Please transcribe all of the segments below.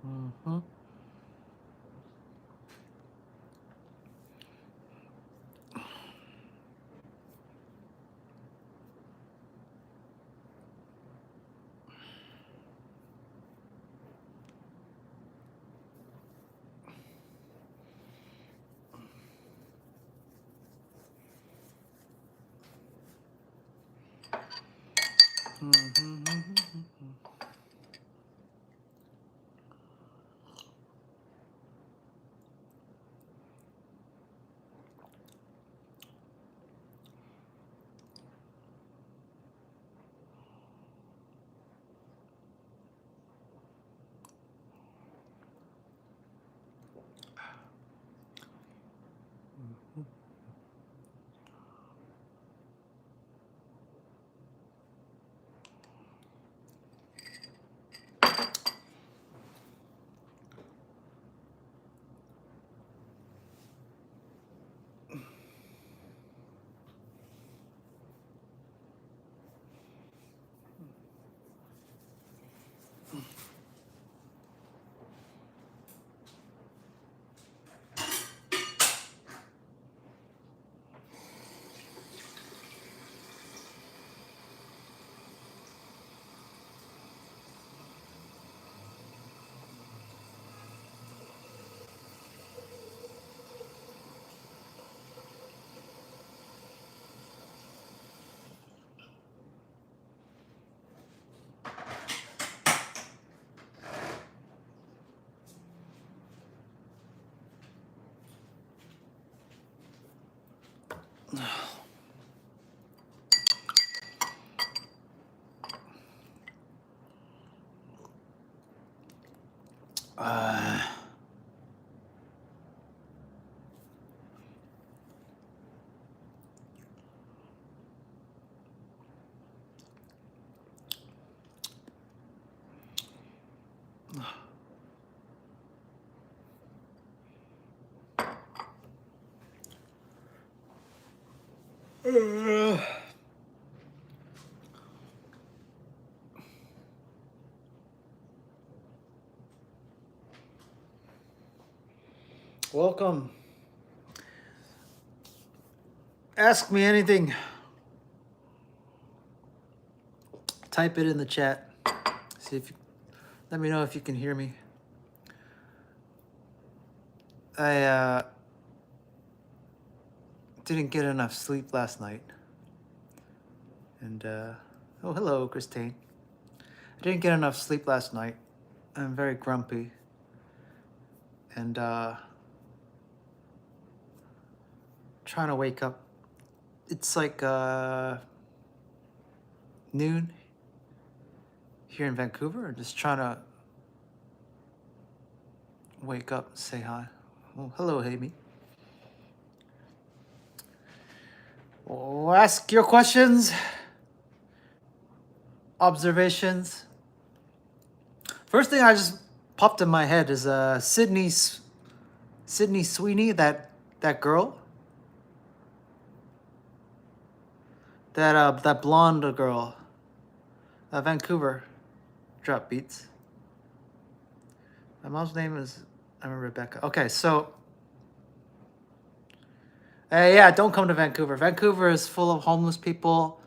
Mm-hmm. Uh, welcome. Ask me anything. Type it in the chat. See if you, let me know if you can hear me. I didn't get enough sleep last night. And oh, hello, Christine. I didn't get enough sleep last night. I'm very grumpy. And trying to wake up. It's like noon here in Vancouver. Just trying to wake up and say hi. Oh, hello, Amy. Oh, ask your questions, observations. First thing I just popped in my head is Sydney Sweeney, that girl, that blonde girl, Vancouver, drop beats. My mom's name is Rebecca. Okay, so yeah, don't come to Vancouver. Vancouver is full of homeless people,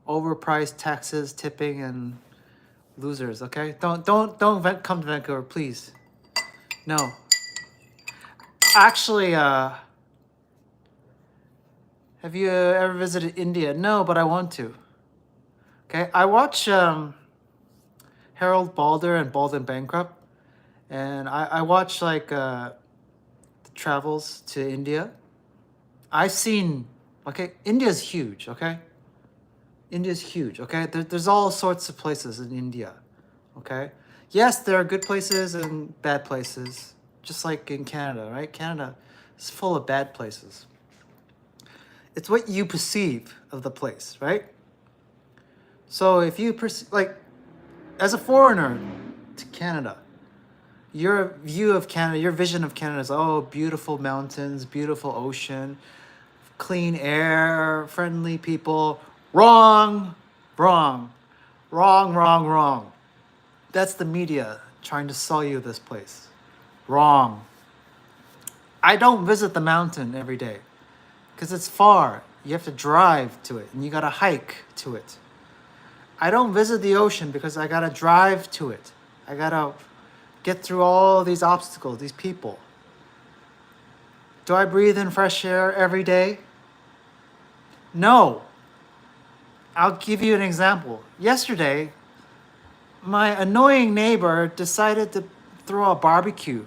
overpriced taxes, tipping, and losers. Okay, don't come to Vancouver, please. No, actually, have you ever visited India? No, but I want to. Okay, I watch Harold Balder and Bald and Bankrupt, and I watch like the travels to India. I've seen. Okay, India's huge. Okay, India's huge. Okay, there's all sorts of places in India. Okay, yes, there are good places and bad places, just like in Canada, right? Canada is full of bad places. It's what you perceive of the place, right? So if you like, as a foreigner to Canada, your view of Canada, your vision of Canada is, oh, beautiful mountains, beautiful ocean, clean air, friendly people. Wrong, wrong, wrong, wrong, wrong. That's the media trying to sell you this place. Wrong. I don't visit the mountain every day because it's far. You have to drive to it and you gotta hike to it. I don't visit the ocean because I gotta drive to it. I gotta get through all these obstacles, these people. Do I breathe in fresh air every day? No. I'll give you an example. Yesterday, my annoying neighbor decided to throw a barbecue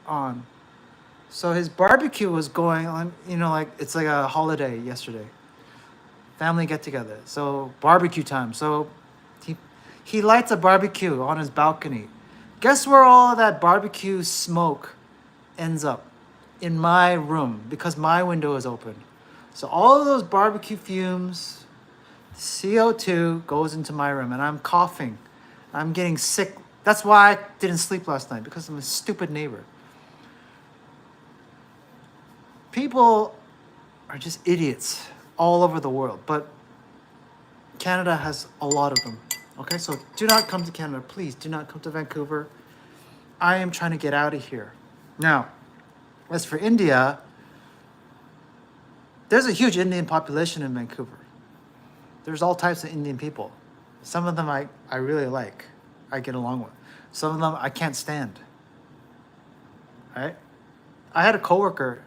on. So his barbecue was going on, like it's like a holiday yesterday. Family get together. So barbecue time. So he lights a barbecue on his balcony. Guess where all that barbecue smoke ends up? In my room because my window is open. So all of those barbecue fumes, CO2 goes into my room and I'm coughing. I'm getting sick. That's why I didn't sleep last night because I'm a stupid neighbor. People are just idiots all over the world, but Canada has a lot of them. Okay, so do not come to Canada. Please do not come to Vancouver. I am trying to get out of here. Now, as for India, there's a huge Indian population in Vancouver. There's all types of Indian people. Some of them I really like. I get along with. Some of them I can't stand. Right? I had a coworker.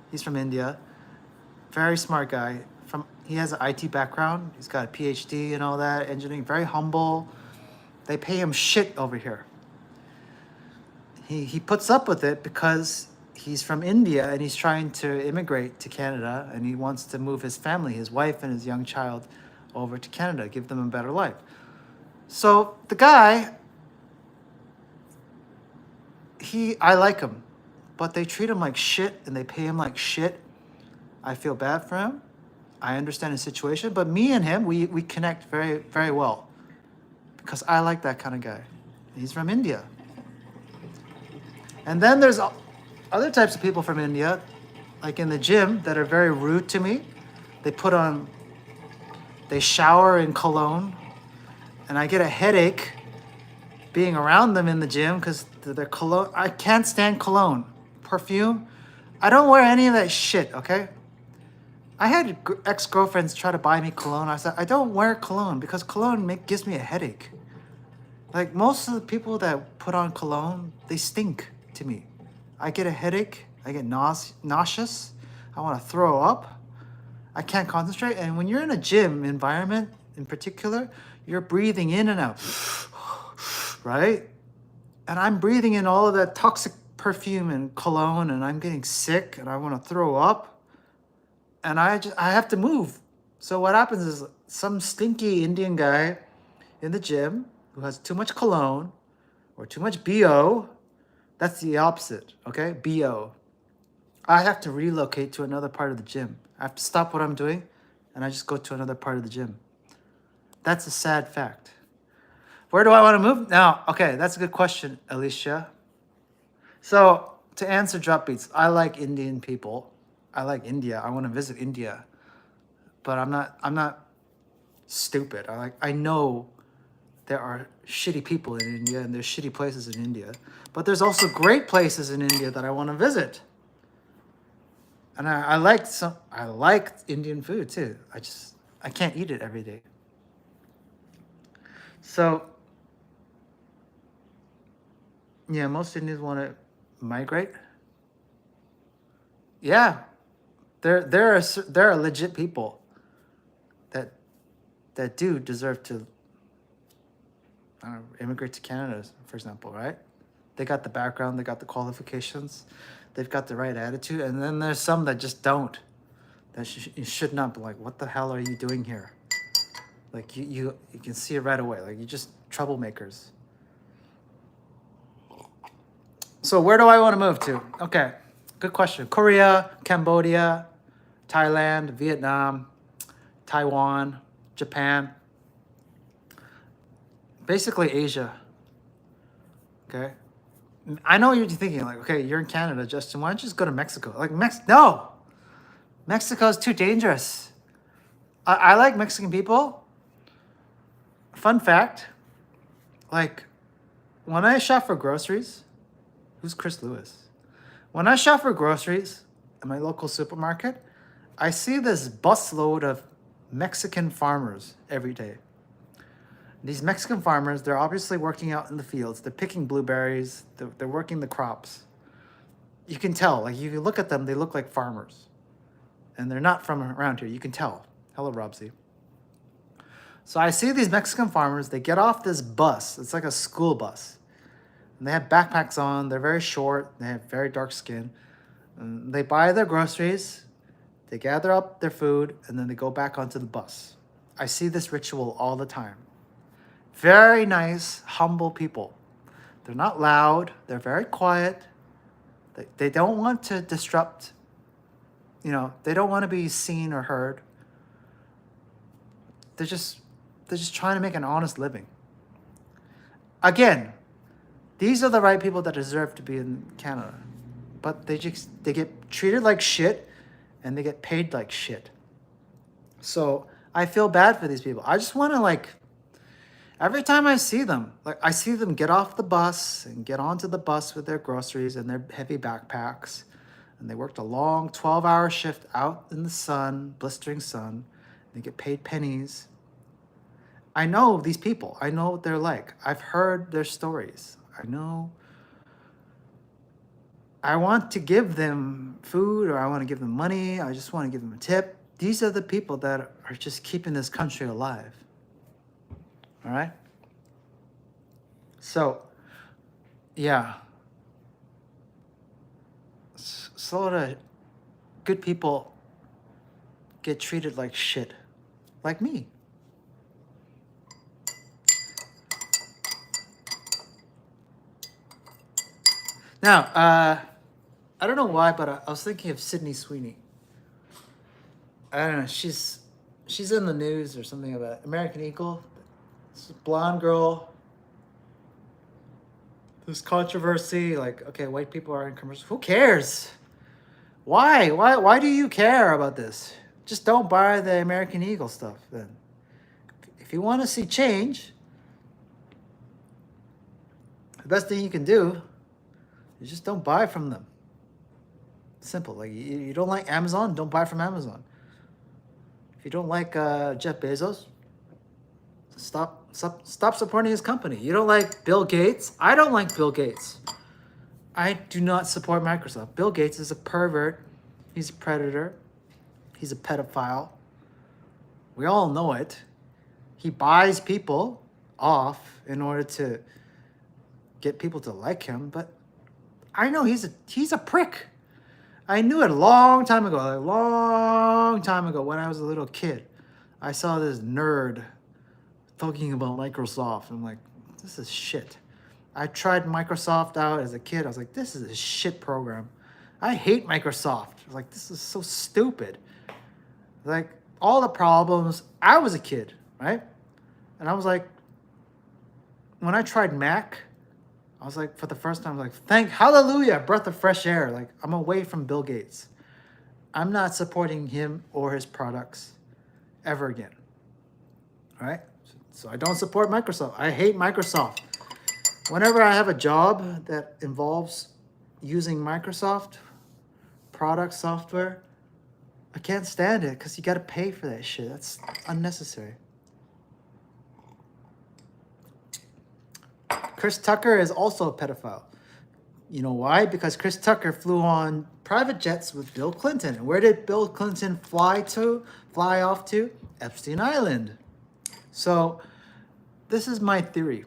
He's from India. Very smart guy. He has an IT background. He's got a PhD and all that, engineering. Very humble. They pay him shit over here. He puts up with it because he's from India and he's trying to immigrate to Canada and he wants to move his family, his wife and his young child, over to Canada, give them a better life. So the guy, I like him, but they treat him like shit and they pay him like shit. I feel bad for him. I understand his situation, but me and him, we connect very, very well because I like that kind of guy. He's from India. And then there's other types of people from India, like in the gym, that are very rude to me. They shower in cologne, and I get a headache being around them in the gym because their cologne, I can't stand cologne. Perfume, I don't wear any of that shit, okay? I had ex-girlfriends try to buy me cologne. I said, I don't wear cologne because cologne gives me a headache. Like most of the people that put on cologne, they stink to me. I get a headache. I get nauseous. I want to throw up. I can't concentrate. And when you're in a gym environment in particular, you're breathing in and out, right? And I'm breathing in all of that toxic perfume and cologne and I'm getting sick and I want to throw up. And I have to move. So what happens is some stinky Indian guy in the gym who has too much cologne or too much BO, that's the opposite, okay? BO. I have to relocate to another part of the gym. I have to stop what I'm doing and I just go to another part of the gym. That's a sad fact. Where do I want to move? Now, okay, that's a good question, Alicia. So to answer Drop Beats, I like Indian people. I like India. I want to visit India. But I'm not stupid. I know there are shitty people in India and there's shitty places in India. But there's also great places in India that I want to visit. And I like Indian food too. I can't eat it every day. So yeah, most Indians want to migrate. Yeah, there are legit people that do deserve to immigrate to Canada, for example, right? They got the background, they got the qualifications, they've got the right attitude, and then there's some that just don't. That you should not be like, what the hell are you doing here? Like you can see it right away. Like you're just troublemakers. So where do I want to move to? Okay, good question. Korea, Cambodia, Thailand, Vietnam, Taiwan, Japan. Basically Asia. Okay. I know you're thinking like, okay, you're in Canada, Justin. Why don't you just go to Mexico? Like no, Mexico is too dangerous. I like Mexican people. Fun fact, like when I shop for groceries, who's Chris Lewis? When I shop for groceries at my local supermarket, I see this busload of Mexican farmers every day. These Mexican farmers, they're obviously working out in the fields. They're picking blueberries. They're working the crops. You can tell, like, if you look at them, they look like farmers. And they're not from around here. You can tell. Hello, Robsy. So I see these Mexican farmers. They get off this bus. It's like a school bus. And they have backpacks on. They're very short. They have very dark skin. And they buy their groceries. They gather up their food. And then they go back onto the bus. I see this ritual all the time. Very nice, humble people. They're not loud. They're very quiet. They don't want to disrupt, they don't want to be seen or heard. They're just trying to make an honest living. Again, these are the right people that deserve to be in Canada. But they get treated like shit and they get paid like shit. So I feel bad for these people. I just want to every time I see them, I see them get off the bus and get onto the bus with their groceries and their heavy backpacks. And they worked a long 12-hour shift out in the sun, blistering sun. They get paid pennies. I know these people. I know what they're like. I've heard their stories. I know. I want to give them food or I want to give them money. I just want to give them a tip. These are the people that are just keeping this country alive. All right? So, yeah. So the good people get treated like shit. Like me. Now, I don't know why, but I was thinking of Sydney Sweeney. I don't know. She's in the news or something about American Eagle. This blonde girl. This controversy, okay, white people are in commercials. Who cares? Why? Why do you care about this? Just don't buy the American Eagle stuff then. If you want to see change, the best thing you can do is just don't buy from them. Simple. You don't like Amazon, don't buy from Amazon. If you don't like Jeff Bezos, stop supporting his company. You don't like Bill Gates? I don't like Bill Gates. I do not support Microsoft. Bill Gates is a pervert. He's a predator. He's a pedophile. We all know it. He buys people off in order to get people to like him, but I know he's a prick. I knew it a long time ago when I was a little kid. I saw this nerd talking about Microsoft. I'm like, this is shit. I tried Microsoft out as a kid. I was like, this is a shit program. I hate Microsoft. I was like, this is so stupid. All the problems. I was a kid, right? And I was like, when I tried Mac, I was like, for the first time, I was like, hallelujah, breath of fresh air. I'm away from Bill Gates. I'm not supporting him or his products ever again. All right? So I don't support Microsoft. I hate Microsoft. Whenever I have a job that involves using Microsoft product software, I can't stand it because you got to pay for that shit. That's unnecessary. Chris Tucker is also a pedophile. You know why? Because Chris Tucker flew on private jets with Bill Clinton. And where did Bill Clinton fly off to? Epstein Island. So this is my theory.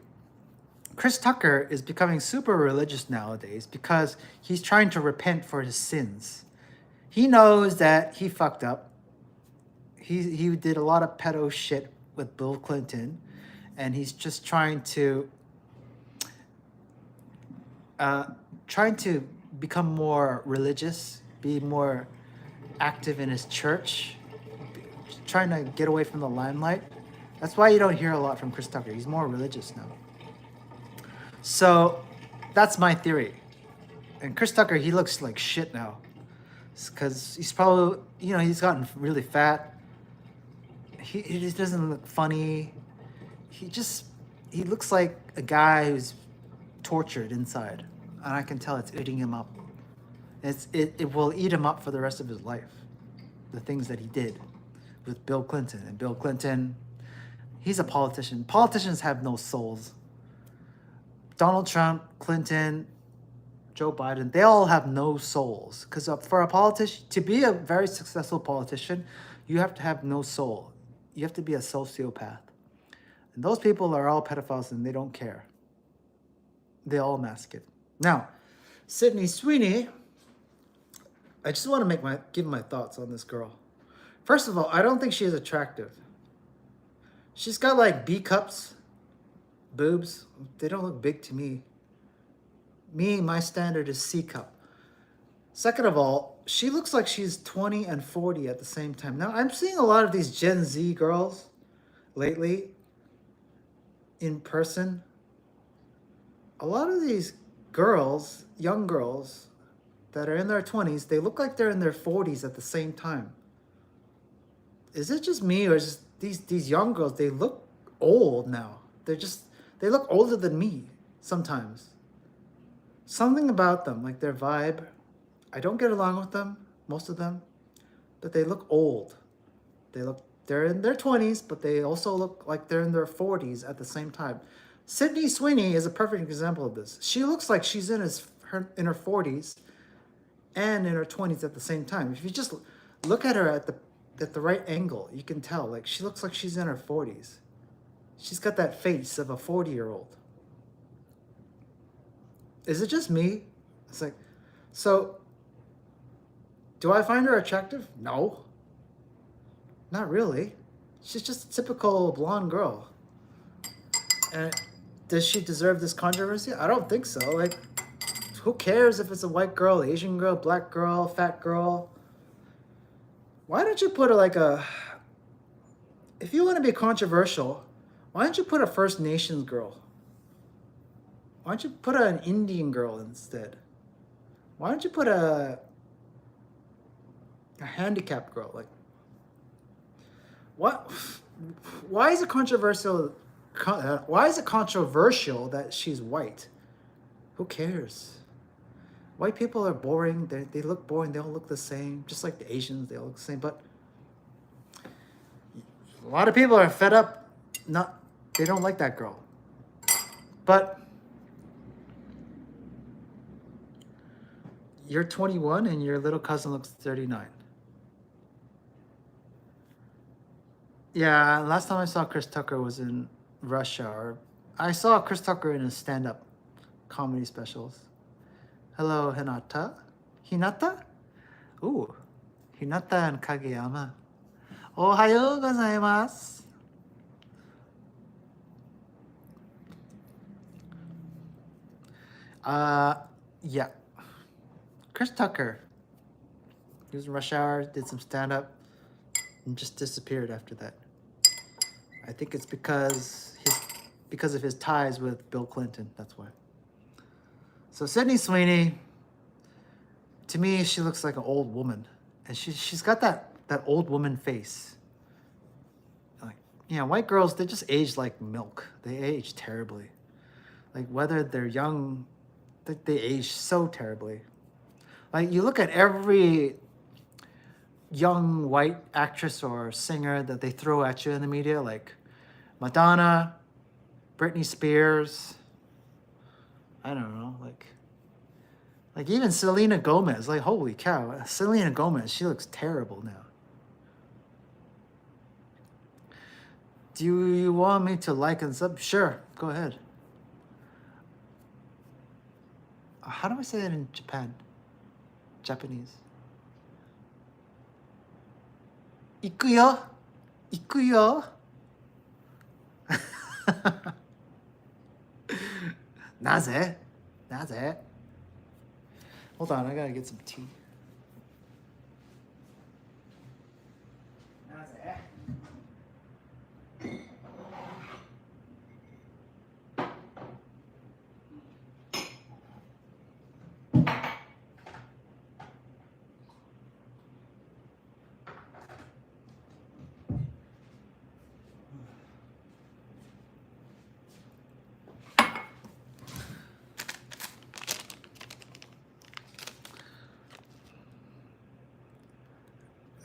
Chris Tucker is becoming super religious nowadays because he's trying to repent for his sins. He knows that he fucked up. He did a lot of pedo shit with Bill Clinton, and he's just trying to become more religious, be more active in his church, trying to get away from the limelight. That's why you don't hear a lot from Chris Tucker. He's more religious now. So that's my theory. And Chris Tucker, he looks like shit now. Because he's probably, he's gotten really fat. He just doesn't look funny. He looks like a guy who's tortured inside, and I can tell it's eating him up. It will eat him up for the rest of his life. The things that he did with Bill Clinton. And Bill Clinton, he's a politician. Politicians have no souls. Donald Trump, Clinton, Joe Biden, they all have no souls. Because for a politician, to be a very successful politician, you have to have no soul. You have to be a sociopath. And those people are all pedophiles and they don't care. They all mask it. Now, Sydney Sweeney, I just want to give my thoughts on this girl. First of all, I don't think she is attractive. She's got like B cups, boobs. They don't look big to me. My standard is C cup. Second of all, she looks like she's 20 and 40 at the same time. Now, I'm seeing a lot of these Gen Z girls lately in person. A lot of these girls, young girls that are in their 20s, they look like they're in their 40s at the same time. Is it just me, or is these young girls, they look old now? They look older than me sometimes. Something about them, like their vibe. I don't get along with them, most of them, but they look old. They're in their 20s, but they also look like they're in their 40s at the same time. Sydney Sweeney is a perfect example of this. She looks like she's in her 40s and in her 20s at the same time. If you just look at her at the right angle, you can tell, like, she looks like she's in her 40s. She's got that face of a 40-year-old. Is it just me? It's like, so do I find her attractive? No. Not really. She's just a typical blonde girl. And does she deserve this controversy? I don't think so. Like, who cares if it's a white girl, Asian girl, black girl, fat girl? Why don't you put if you want to be controversial, why don't you put a First Nations girl? Why don't you put an Indian girl instead? Why don't you put a handicapped girl? Like, what? Why is it controversial? Why is it controversial that she's white? Who cares? White people are boring. They look boring. They all look the same. Just like the Asians, they all look the same. But a lot of people are fed up. They don't like that girl. But you're 21 and your little cousin looks 39. Yeah, last time I saw Chris Tucker was in Russia. Or I saw Chris Tucker in his stand-up comedy specials. Hello, Hinata. Hinata? Ooh, Hinata and Kageyama. Ohayo gozaimasu. Yeah. Chris Tucker. He was in Rush Hour, did some stand-up, and just disappeared after that. I think it's because of his ties with Bill Clinton. That's why. So Sydney Sweeney, to me, she looks like an old woman, and she's got that old woman face. Like, white girls, they just age like milk. They age terribly. Like, whether they're young, they age so terribly. Like, you look at every young white actress or singer that they throw at you in the media, like Madonna, Britney Spears, I don't know, like even Selena Gomez. Like, holy cow, Selena Gomez, she looks terrible now. Do you want me to like and sub? Sure, go ahead. How do I say that in Japanese? 行くよ。行くよ。なぜ? Hold on, I gotta get some tea. なぜ?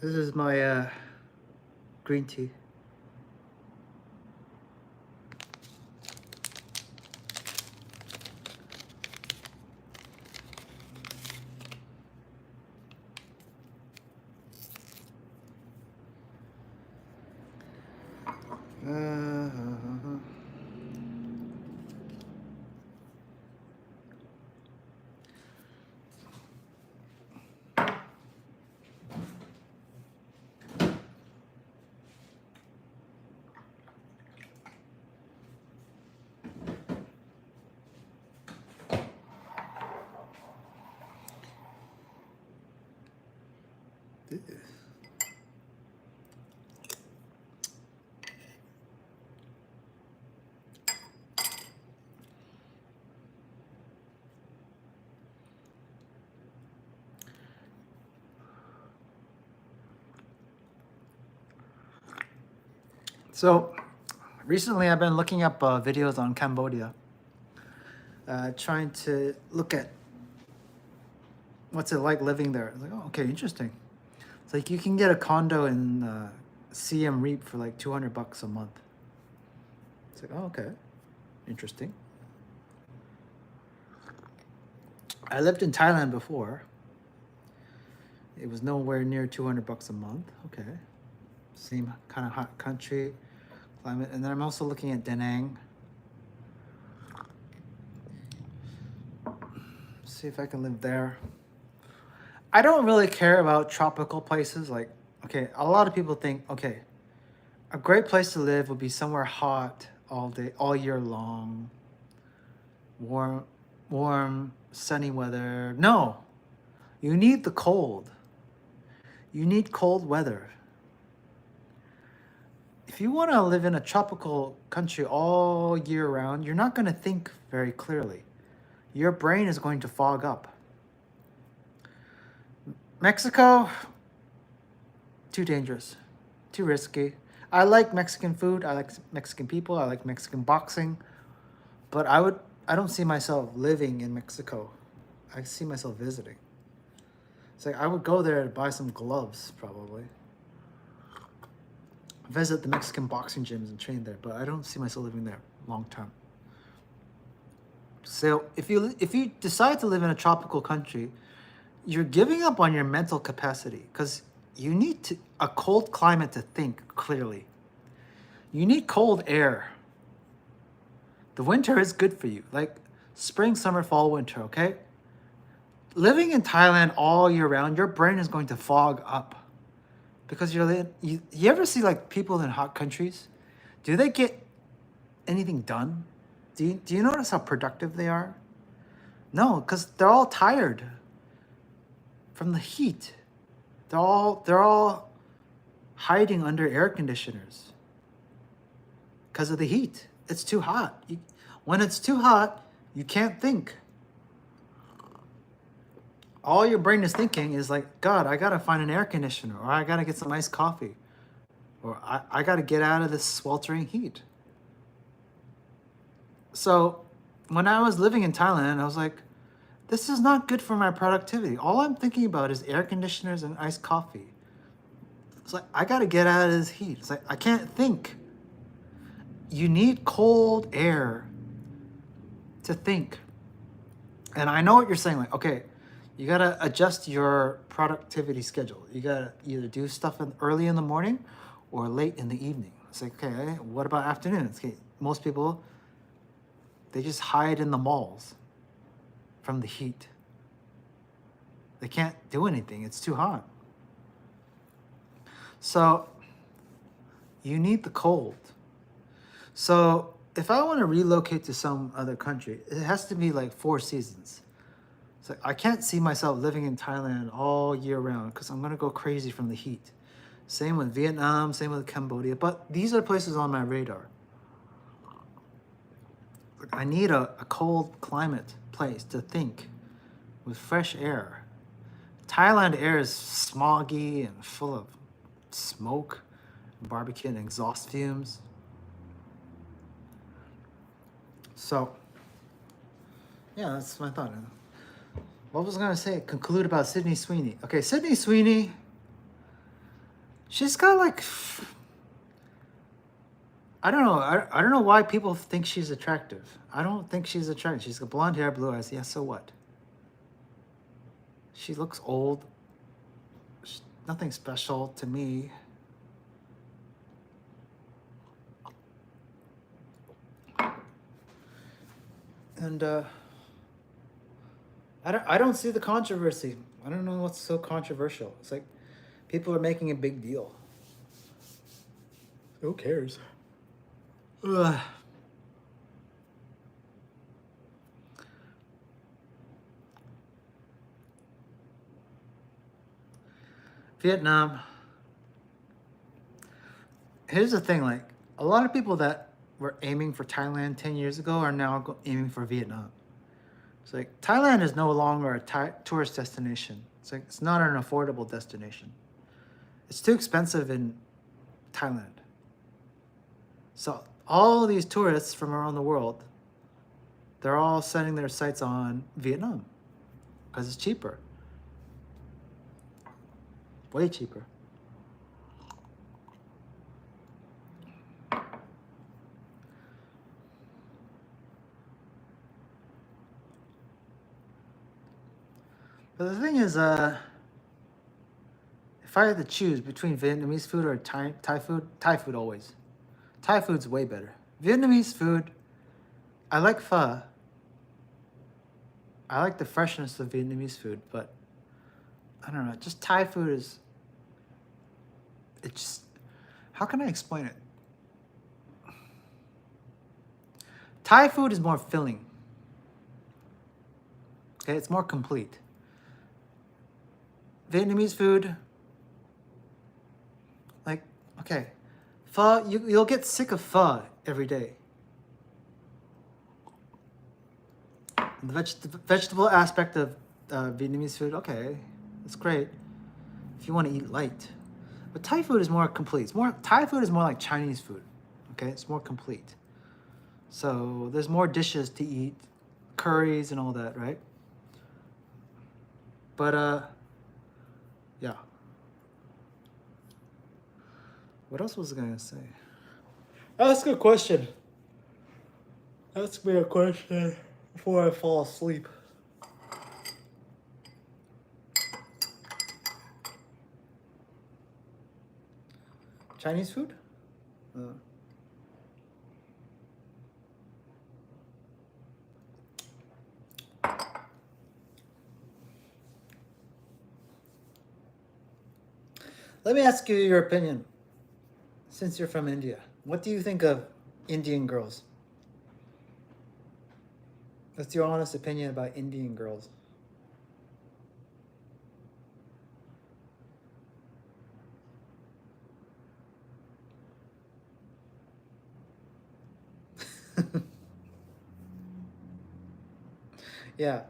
This is my green tea. So recently I've been looking up videos on Cambodia, trying to look at what's it like living there. It's like, oh, okay, interesting. It's like you can get a condo in Siem Reap for like $200 a month. It's like, oh, okay, interesting. I lived in Thailand before. It was nowhere near $200 a month. Okay, same kind of hot country, climate. And then I'm also looking at Da Nang. See if I can live there. I don't really care about tropical places. Like, okay, a lot of people think, okay, a great place to live would be somewhere hot all day, all year long, warm, sunny weather. No, you need the cold. You need cold weather. If you want to live in a tropical country all year round, you're not going to think very clearly. Your brain is going to fog up. Mexico, too dangerous, too risky. I like Mexican food, I like Mexican people, I like Mexican boxing, but I don't see myself living in Mexico. I see myself visiting. It's like I would go there to buy some gloves, probably. Visit the Mexican boxing gyms and train there, but I don't see myself living there long term. So if you decide to live in a tropical country, you're giving up on your mental capacity because you need a cold climate to think clearly. You need cold air. The winter is good for you, like spring, summer, fall, winter, okay? Living in Thailand all year round, your brain is going to fog up because you ever see like people in hot countries? Do they get anything done? Do you notice how productive they are? No, because they're all tired from the heat. They're all hiding under air conditioners because of the heat. It's too hot. When it's too hot, you can't think. All your brain is thinking is like, God, I gotta find an air conditioner, or I gotta get some iced coffee, or I gotta get out of this sweltering heat. So when I was living in Thailand, I was like, this is not good for my productivity. All I'm thinking about is air conditioners and iced coffee. It's like, I gotta get out of this heat. It's like, I can't think. You need cold air to think. And I know what you're saying, like, okay, you gotta adjust your productivity schedule. You gotta either do stuff early in the morning or late in the evening. It's like, okay, what about afternoons? Okay, most people, they just hide in the malls from the heat. They can't do anything. It's too hot. So you need the cold. So if I want to relocate to some other country, it has to be like 4 seasons. So I can't see myself living in Thailand all year round because I'm going to go crazy from the heat. Same with Vietnam, same with Cambodia. But these are places on my radar. I need a cold climate place to think with fresh air. Thailand air is smoggy and full of smoke, barbecue, and exhaust fumes. So, yeah, that's my thought. What was I going to say? Conclude about Sydney Sweeney. Okay, Sydney Sweeney, She's got like, I don't know. I don't know why people think she's attractive. I don't think she's attractive. She's got blonde hair, blue eyes. Yeah, so what? She looks old. Nothing special to me. And I don't see the controversy. I don't know what's so controversial. It's like people are making a big deal. Who cares? Ugh. Vietnam. Here's the thing, like a lot of people that were aiming for Thailand 10 years ago are now aiming for Vietnam. It's like Thailand is no longer a tourist destination. It's like it's not an affordable destination. It's too expensive in Thailand. So all these tourists from around the world, they're all setting their sights on Vietnam because it's cheaper. Way cheaper. But the thing is, if I had to choose between Vietnamese food or Thai food always. Thai food's way better. Vietnamese food, I like pho. I like the freshness of Vietnamese food, but I don't know, just Thai food is, it's just, how can I explain it? Thai food is more filling. Okay, it's more complete. Vietnamese food, like, okay, pho, you'll get sick of pho every day. The vegetable aspect of Vietnamese food, okay, it's great if you want to eat light. But Thai food is more complete. Thai food is more like Chinese food. Okay, it's more complete. So there's more dishes to eat, curries and all that, right? But yeah. What else was I gonna say? Ask a question. Ask me a question before I fall asleep. Chinese food? Let me ask you your opinion. Since you're from India, what do you think of Indian girls? What's your honest opinion about Indian girls? Yeah.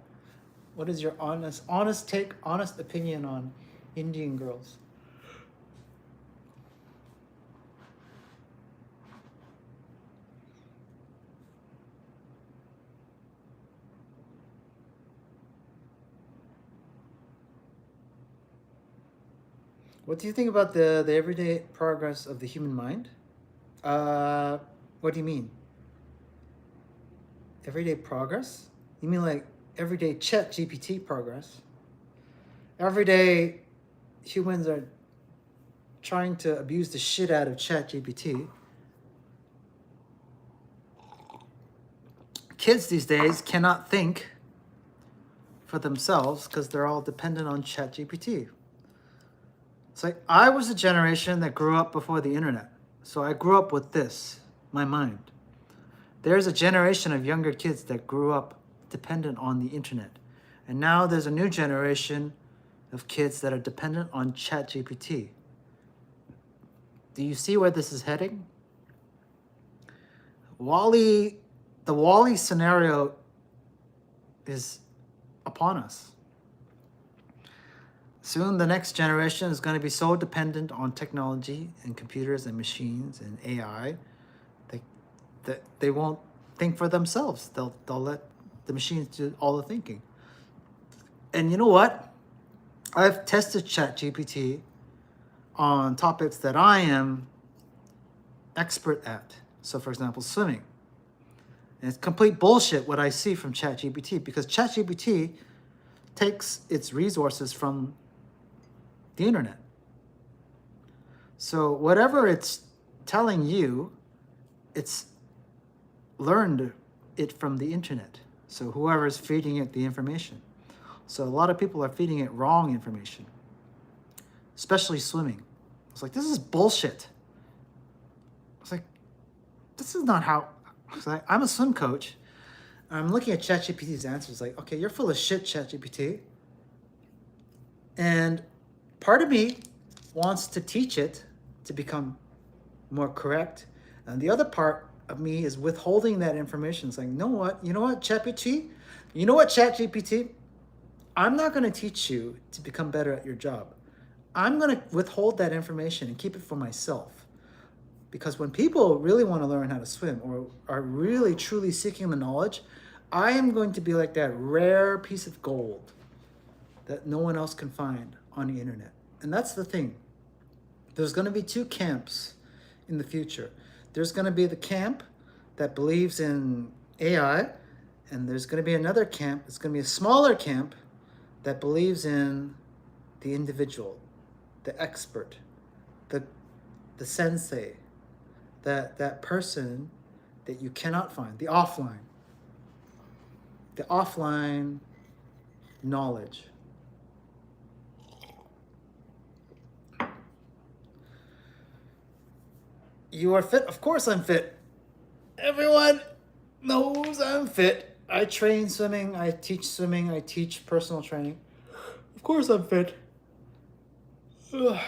What is your honest take, honest opinion on Indian girls? What do you think about the everyday progress of the human mind? What do you mean? Everyday progress? You mean like everyday Chat GPT progress? Everyday humans are trying to abuse the shit out of Chat GPT. Kids these days cannot think for themselves because they're all dependent on Chat GPT. It's like I was a generation that grew up before the internet. So I grew up with this, my mind. There's a generation of younger kids that grew up dependent on the internet. And now there's a new generation of kids that are dependent on ChatGPT. Do you see where this is heading? The WALL-E scenario is upon us. Soon the next generation is going to be so dependent on technology and computers and machines and AI that they won't think for themselves. They'll let the machines do all the thinking. And you know what? I've tested ChatGPT on topics that I am expert at. So for example, swimming. And it's complete bullshit what I see from ChatGPT, because ChatGPT takes its resources from the internet. So whatever it's telling you, it's learned it from the internet. So whoever's feeding it the information. So a lot of people are feeding it wrong information, especially swimming. It's like, this is bullshit. It's like, this is not how. I'm a swim coach. I'm looking at ChatGPT's answers like, okay, you're full of shit, ChatGPT. And part of me wants to teach it to become more correct. And the other part of me is withholding that information. It's like, you know what, ChatGPT? You know what, ChatGPT? I'm not going to teach you to become better at your job. I'm going to withhold that information and keep it for myself. Because when people really want to learn how to swim or are really truly seeking the knowledge, I am going to be like that rare piece of gold that no one else can find on the internet. And that's the thing. There's going to be two camps in the future. There's going to be the camp that believes in AI, and there's going to be another camp, it's going to be a smaller camp that believes in the individual, the expert, the sensei, that person that you cannot find, the offline knowledge. You are fit? Of course I'm fit. Everyone knows I'm fit. I train swimming, I teach personal training. Of course I'm fit. Ugh.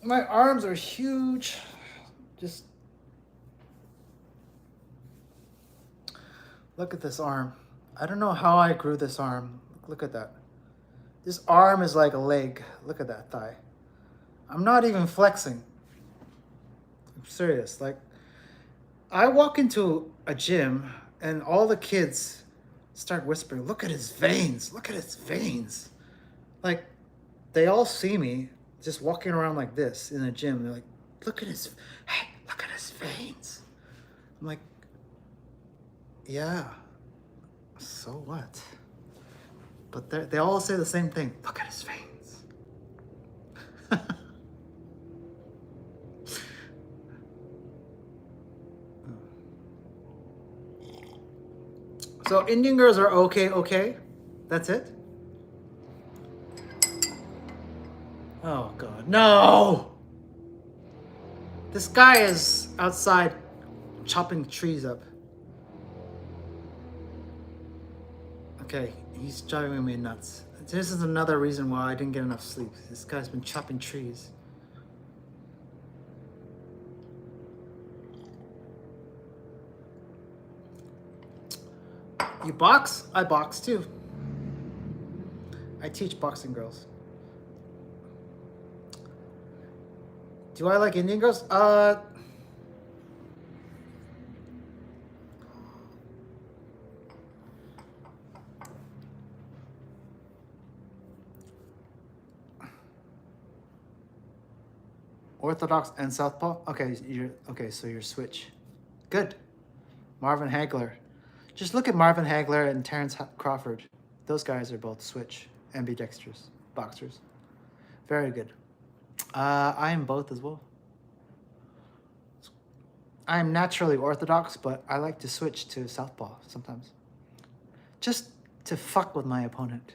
My arms are huge. Just look at this arm. I don't know how I grew this arm. Look at that. This arm is like a leg. Look at that thigh. I'm not even flexing. I'm serious. Like, I walk into a gym and all the kids start whispering, look at his veins. Look at his veins. Like, they all see me just walking around like this in a gym. They're like, look at his veins. I'm like, yeah, so what? But they all say the same thing. Look at his veins. So Indian girls are okay. That's it? Oh God, no! This guy is outside chopping trees up. Okay, he's driving me nuts. This is another reason why I didn't get enough sleep. This guy's been chopping trees. You box? I box too. I teach boxing girls. Do I like Indian girls? Orthodox and Southpaw? Okay, so you're switch. Good. Marvin Hagler. Just look at Marvin Hagler and Terrence Crawford. Those guys are both switch, ambidextrous boxers. Very good. I am both as well. I am naturally orthodox, but I like to switch to southpaw sometimes. Just to fuck with my opponent.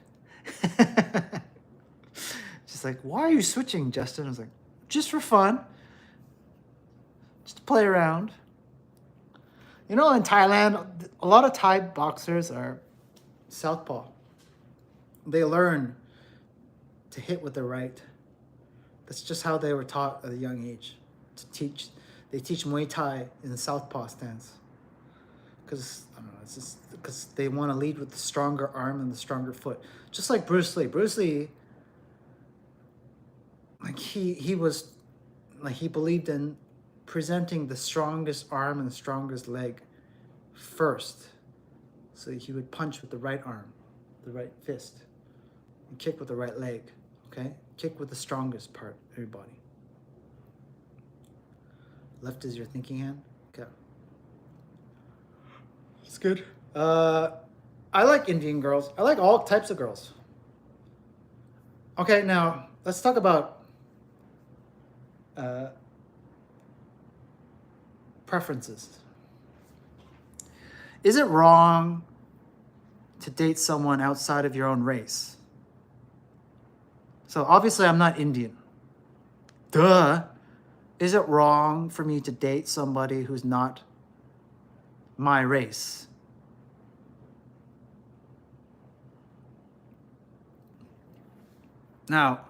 Just like, why are you switching, Justin? I was like, just for fun. Just to play around. You know, in Thailand, a lot of Thai boxers are southpaw. They learn to hit with the right. That's just how they were taught at a young age. They teach Muay Thai in the southpaw stance. Because, I don't know, it's just because they want to lead with the stronger arm and the stronger foot. Just like Bruce Lee. Bruce Lee, like he believed in presenting the strongest arm and the strongest leg first. So he would punch with the right arm, the right fist, and kick with the right leg, okay? Kick with the strongest part of your body. Left is your thinking hand. Okay. It's good. I like Indian girls. I like all types of girls. Okay, now let's talk about preferences. Is it wrong to date someone outside of your own race? So obviously I'm not Indian. Duh. Is it wrong for me to date somebody who's not my race? Now,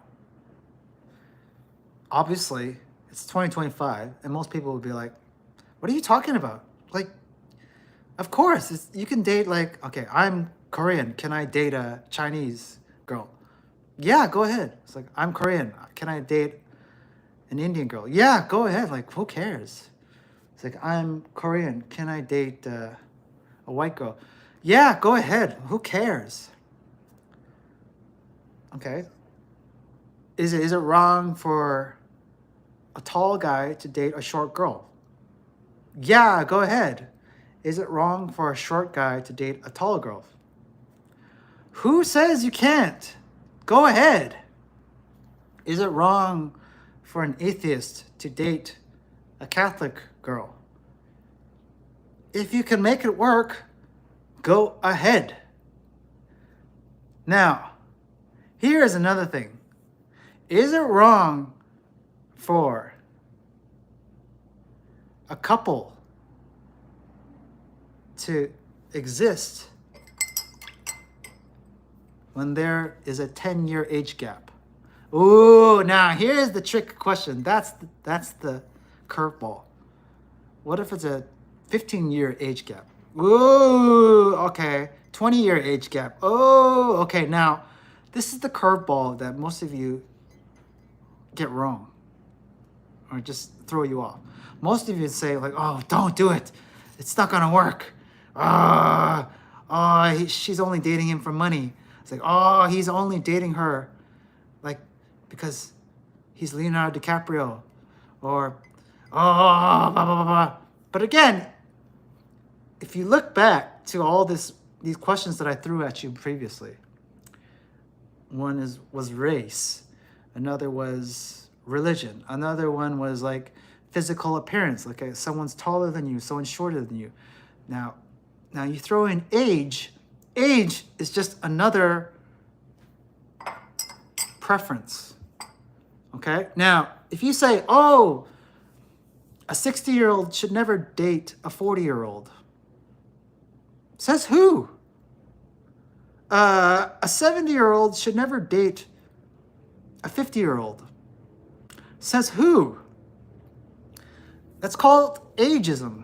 obviously, it's 2025, and most people would be like, what are you talking about? Like, of course, you can date, like, okay, I'm Korean. Can I date a Chinese girl? Yeah, go ahead. It's like, I'm Korean. Can I date an Indian girl? Yeah, go ahead. Like, who cares? It's like, I'm Korean. Can I date a white girl? Yeah, go ahead. Who cares? Okay. Is it wrong for a tall guy to date a short girl? Yeah, go ahead. Is it wrong for a short guy to date a tall girl? Who says you can't? Go ahead. Is it wrong for an atheist to date a Catholic girl? If you can make it work, go ahead. Now, here is another thing. Is it wrong for a couple to exist when there is a 10-year age gap? Ooh, now here's the trick question. That's the curveball. What if it's a 15-year age gap? Ooh, okay. 20-year age gap. Oh, okay. Now, this is the curveball that most of you get wrong or just throw you off. Most of you say like, oh, don't do it. It's not gonna work. She's only dating him for money. It's like, oh, he's only dating her like because he's Leonardo DiCaprio, or blah, blah, blah, blah. But again, if you look back to all these questions that I threw at you previously, one was race, another was religion, another one was like physical appearance, like someone's taller than you, someone's shorter than you. Now you throw in age. Age is just another preference. Okay? Now, if you say, oh, a 60-year-old should never date a 40-year-old. Says who? A 70-year-old should never date a 50-year-old. Says who? That's called ageism.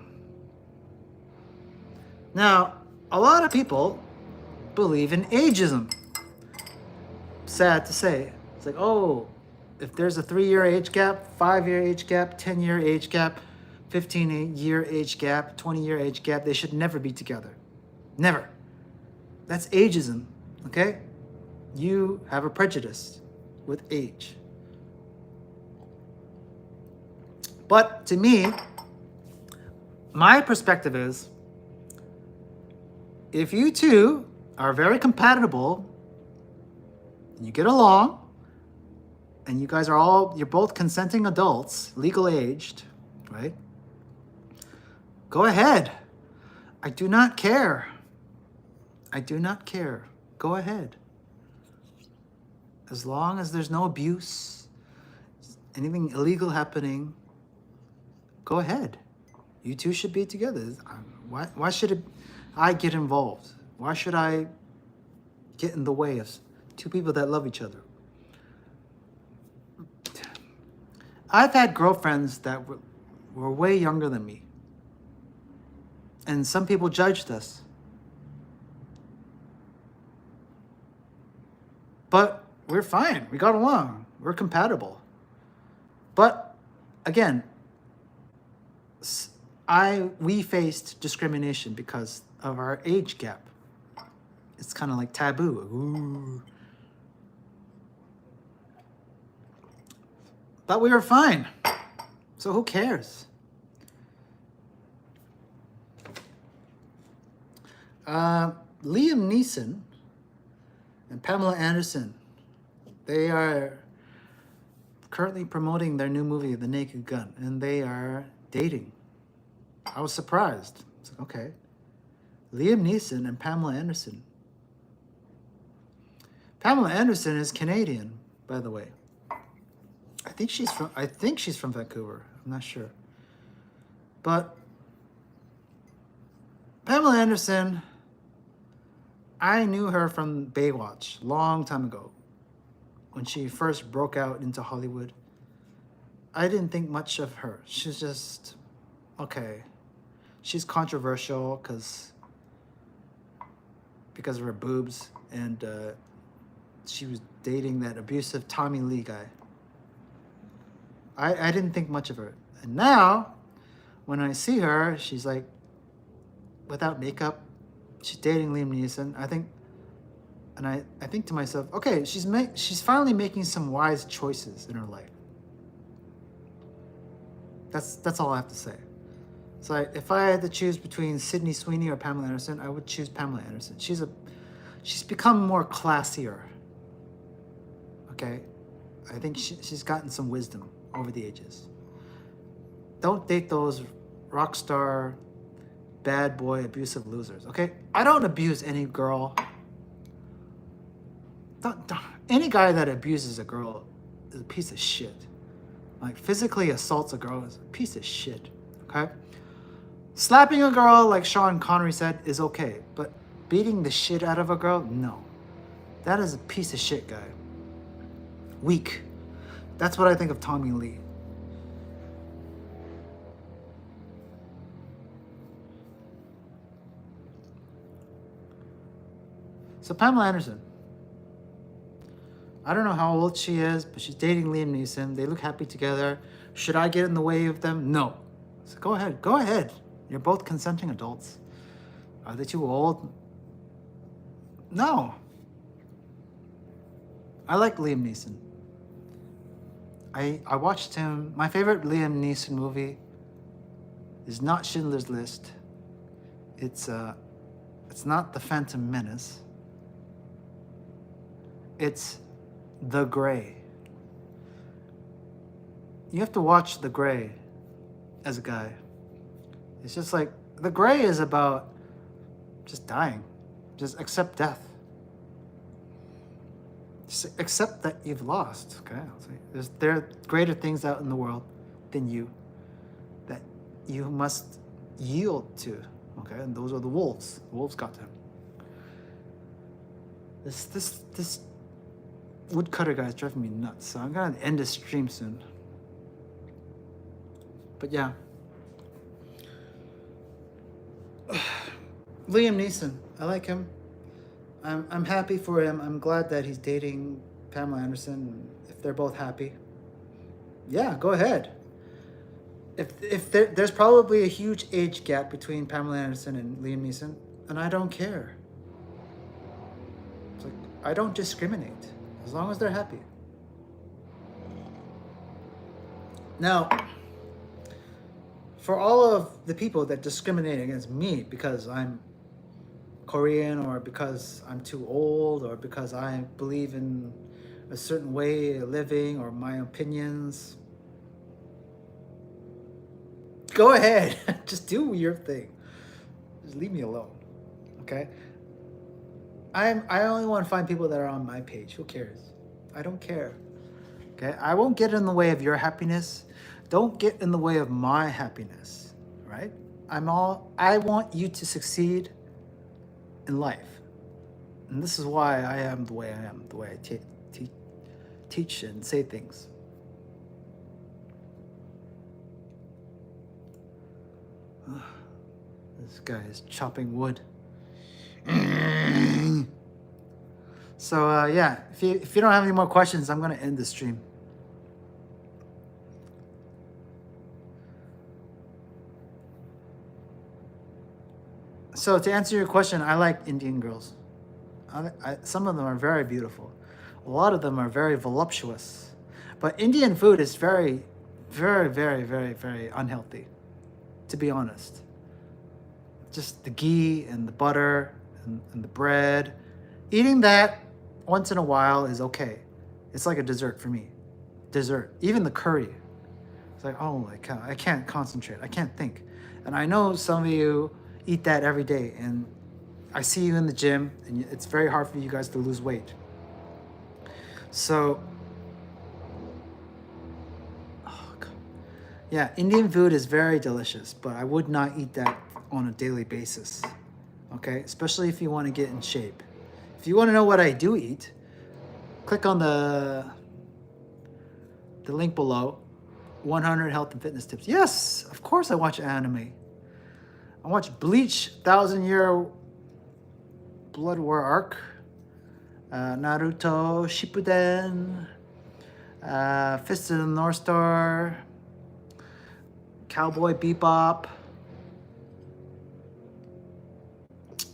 Now, a lot of people believe in ageism. Sad to say. It's like, oh, if there's a 3-year age gap, 5-year age gap, 10-year age gap, 15-year age gap, 20-year age gap, they should never be together. Never. That's ageism, okay? You have a prejudice with age. But to me, my perspective is, if you two are very compatible, and you get along, and you guys you're both consenting adults, legal aged, right? Go ahead. I do not care. I do not care. Go ahead. As long as there's no abuse, anything illegal happening, go ahead. You two should be together. Why should I get involved? Why should I get in the way of two people that love each other? I've had girlfriends that were way younger than me. And some people judged us. But we're fine. We got along. We're compatible. But again, we faced discrimination because of our age gap. It's kind of like taboo. Ooh. But we were fine. So who cares? Liam Neeson and Pamela Anderson, they are currently promoting their new movie, The Naked Gun, and they are dating. I was surprised. It's like, okay. Liam Neeson and Pamela Anderson. Pamela Anderson is Canadian, by the way. I think she's from Vancouver. I'm not sure. But Pamela Anderson, I knew her from Baywatch long time ago. When she first broke out into Hollywood, I didn't think much of her. She's just okay. She's controversial because of her boobs, and she was dating that abusive Tommy Lee guy. I didn't think much of her. And now, when I see her, she's like, without makeup, she's dating Liam Neeson. I think to myself, okay, she's finally making some wise choices in her life. That's all I have to say. So if I had to choose between Sydney Sweeney or Pamela Anderson, I would choose Pamela Anderson. She's become more classier. Okay, I think she's gotten some wisdom over the ages. Don't date those rock star, bad boy, abusive losers. Okay, I don't abuse any girl. Any guy that abuses a girl is a piece of shit. Like physically assaults a girl is a piece of shit. Okay. Slapping a girl, like Sean Connery said, is okay, but beating the shit out of a girl, no. That is a piece of shit guy. Weak. That's what I think of Tommy Lee. So Pamela Anderson. I don't know how old she is, but she's dating Liam Neeson. They look happy together. Should I get in the way of them? No. So go ahead. You're both consenting adults. Are they too old? No. I like Liam Neeson. I watched him. My favorite Liam Neeson movie is not Schindler's List. It's not The Phantom Menace. It's The Grey. You have to watch The Grey as a guy. It's just like, The Grey is about just dying. Just accept death. Just accept that you've lost, okay? There are greater things out in the world than you that you must yield to, okay? And those are the wolves. The wolves got them. This woodcutter guy is driving me nuts, so I'm gonna end this stream soon. But yeah. Liam Neeson, I like him. I'm happy for him. I'm glad that he's dating Pamela Anderson. If they're both happy, yeah, go ahead. If there's probably a huge age gap between Pamela Anderson and Liam Neeson, and I don't care. It's like, I don't discriminate as long as they're happy. Now, for all of the people that discriminate against me because I'm Korean, or because I'm too old, or because I believe in a certain way of living, or my opinions, go ahead. Just do your thing. Just leave me alone, okay? I only want to find people that are on my page. Who cares? I don't care. Okay? I won't get in the way of your happiness. Don't get in the way of my happiness, right? I want you to succeed in life. And this is why I am the way I am, the way I teach and say things. This guy is chopping wood. So yeah, if you don't have any more questions, I'm gonna end the stream. So to answer your question, I like Indian girls. Some of them are very beautiful. A lot of them are very voluptuous. But Indian food is very, very, very, very, very unhealthy, to be honest. Just the ghee and the butter and the bread. Eating that once in a while is okay. It's like a dessert for me. Dessert. Even the curry. It's like, oh my God, I can't concentrate. I can't think. And I know some of you eat that every day. And I see you in the gym, and it's very hard for you guys to lose weight. So, oh God. Yeah, Indian food is very delicious, but I would not eat that on a daily basis. Okay? Especially if you want to get in shape. If you want to know what I do eat, click on the link below. 100 health and fitness tips. Yes, of course I watch anime. I watch Bleach, 1,000-Year Blood War Arc, Naruto Shippuden, Fist of the North Star, Cowboy Bebop,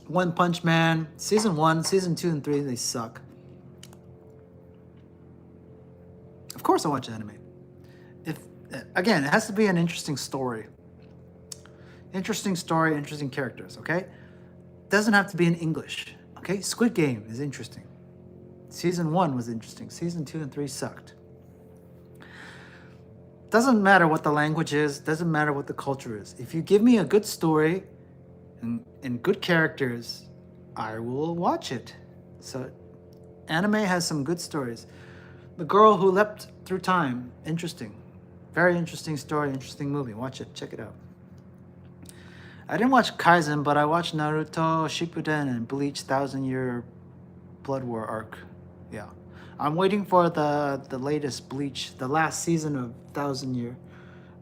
One Punch Man, Season 1, Season 2 and 3, they suck. Of course I watch anime. Again, it has to be an interesting story. Interesting story, interesting characters, okay? Doesn't have to be in English, okay? Squid Game is interesting. Season 1 was interesting. Season 2 and 3 sucked. Doesn't matter what the language is. Doesn't matter what the culture is. If you give me a good story and good characters, I will watch it. So anime has some good stories. The Girl Who Leapt Through Time, interesting. Very interesting story, interesting movie. Watch it, check it out. I didn't watch Kaizen, but I watched Naruto Shippuden and Bleach 1,000-Year Blood War Arc. Yeah. I'm waiting for the latest Bleach, the last season of 1,000-Year.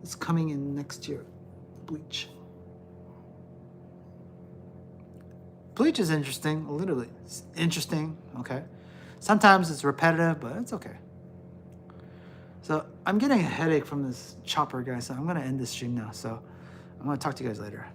It's coming in next year. Bleach. Bleach is interesting, literally. It's interesting, okay? Sometimes it's repetitive, but it's okay. So I'm getting a headache from this chopper, guys, so I'm going to end this stream now. So I'm going to talk to you guys later.